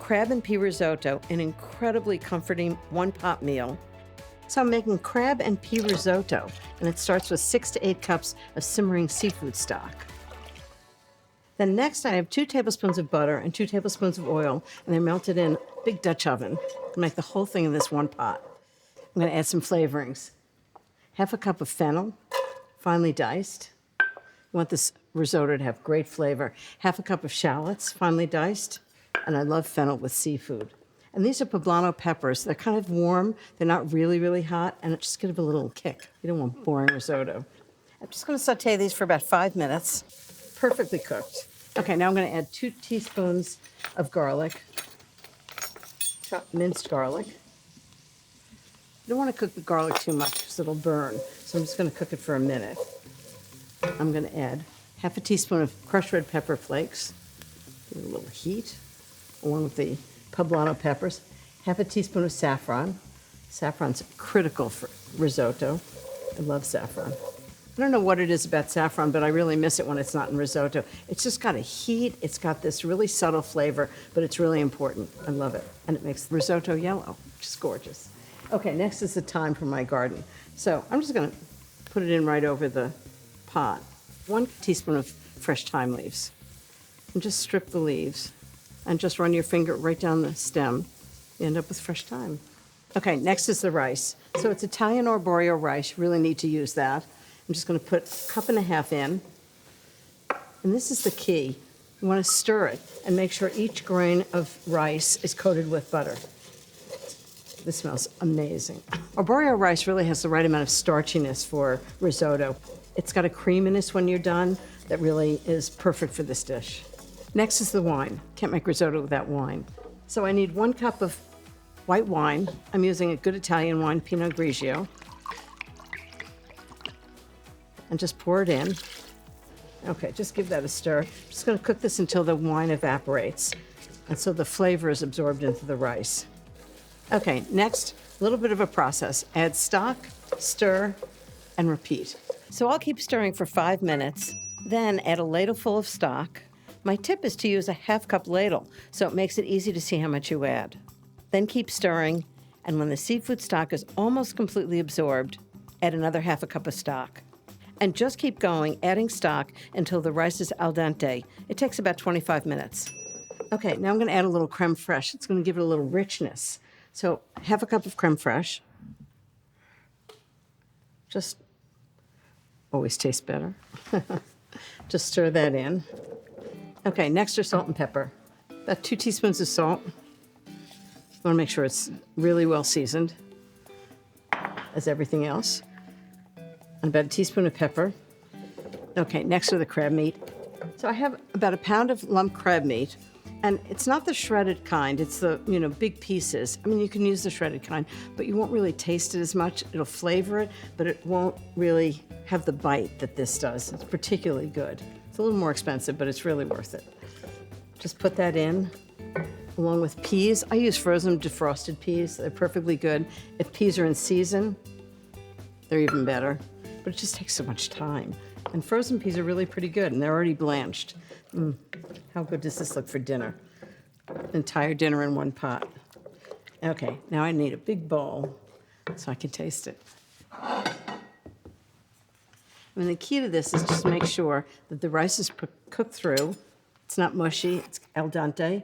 crab and pea risotto, an incredibly comforting one-pot meal. So I'm making crab and pea risotto, and it starts with 6 to 8 cups of simmering seafood stock. Then next I have 2 tablespoons of butter and 2 tablespoons of oil, and they're melted in a big Dutch oven to make the whole thing in this one pot. I'm going to add some flavorings. Half a cup of fennel, finely diced. You want this risotto to have great flavor. Half a cup of shallots, finely diced. And I love fennel with seafood. And these are poblano peppers. They're kind of warm. They're not really, really hot, and it just gives a little kick. You don't want boring risotto. I'm just going to saute these for about 5 minutes. Perfectly cooked. Okay, now I'm going to add 2 teaspoons of garlic, chopped minced garlic. You don't want to cook the garlic too much because it'll burn, so I'm just going to cook it for a minute. I'm going to add half a teaspoon of crushed red pepper flakes. Give it a little heat, along with the poblano peppers. Half a teaspoon of saffron. Saffron's critical for risotto. I love saffron. I don't know what it is about saffron, but I really miss it when it's not in risotto. It's just got a heat. It's got this really subtle flavor, but it's really important. I love it. And it makes the risotto yellow, which is gorgeous. Okay, next is the thyme from my garden. So I'm just going to put it in right over the pot. 1 teaspoon of fresh thyme leaves. And just strip the leaves. And just run your finger right down the stem. You end up with fresh thyme. Okay, next is the rice. So it's Italian arborio rice. You really need to use that. I'm just going to put 1.5 cups in. And this is the key. You want to stir it and make sure each grain of rice is coated with butter. This smells amazing. Arborio rice really has the right amount of starchiness for risotto. It's got a creaminess when you're done that really is perfect for this dish. Next is the wine. Can't make risotto without wine. So I need 1 cup of white wine. I'm using a good Italian wine, Pinot Grigio. And just pour it in. Okay, just give that a stir. I'm just going to cook this until the wine evaporates, and so the flavor is absorbed into the rice. Okay, next, a little bit of a process. Add stock, stir, and repeat. So I'll keep stirring for 5 minutes, then add a ladle full of stock. My tip is to use a 1/2 cup ladle, so it makes it easy to see how much you add. Then keep stirring, and when the seafood stock is almost completely absorbed, add another 1/2 cup of stock. And just keep going, adding stock until the rice is al dente. It takes about 25 minutes. Okay, now I'm going to add a little creme fraiche. It's going to give it a little richness. So 1/2 cup of creme fraiche. Just always tastes better. Just stir that in. Okay, next are salt and pepper. About 2 teaspoons of salt. You want to make sure it's really well seasoned, as everything else. And about a teaspoon of pepper. Okay, next are the crab meat. So I have about 1 pound of lump crab meat, and it's not the shredded kind, it's the, big pieces. I mean, you can use the shredded kind, but you won't really taste it as much. It'll flavor it, but it won't really have the bite that this does. It's particularly good. It's a little more expensive, but it's really worth it. Just put that in, along with peas. I use frozen defrosted peas. They're perfectly good. If peas are in season, they're even better. But it just takes so much time. And frozen peas are really pretty good, and they're already blanched. How good does this look for dinner? An entire dinner in one pot. Okay, now I need a big bowl so I can taste it. And the key to this is just make sure that the rice is cooked through. It's not mushy, it's al dente.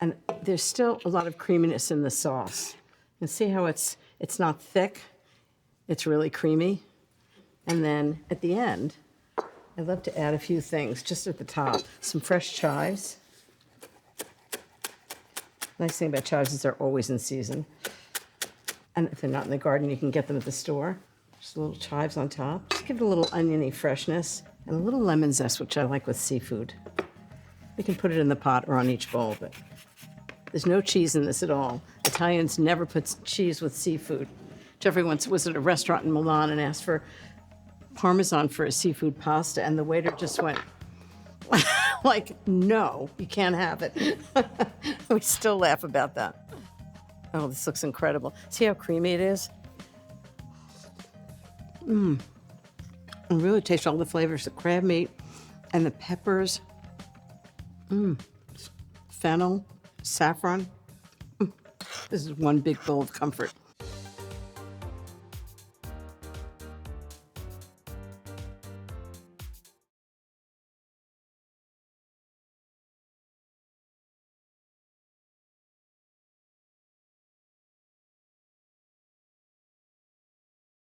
And there's still a lot of creaminess in the sauce. You can see how it's not thick, it's really creamy. And then at the end, I love to add a few things just at the top. Some fresh chives. Nice thing about chives is they're always in season. And if they're not in the garden, you can get them at the store. Just little chives on top. Just give it a little oniony freshness and a little lemon zest, which I like with seafood. You can put it in the pot or on each bowl, but there's no cheese in this at all. Italians never put cheese with seafood. Jeffrey once was at a restaurant in Milan and asked for Parmesan for a seafood pasta, and the waiter just went, like, no, you can't have it. We still laugh about that. Oh, this looks incredible. See how creamy it is? And really taste all the flavors, the crab meat and the peppers. Fennel. saffron. This is one big bowl of comfort.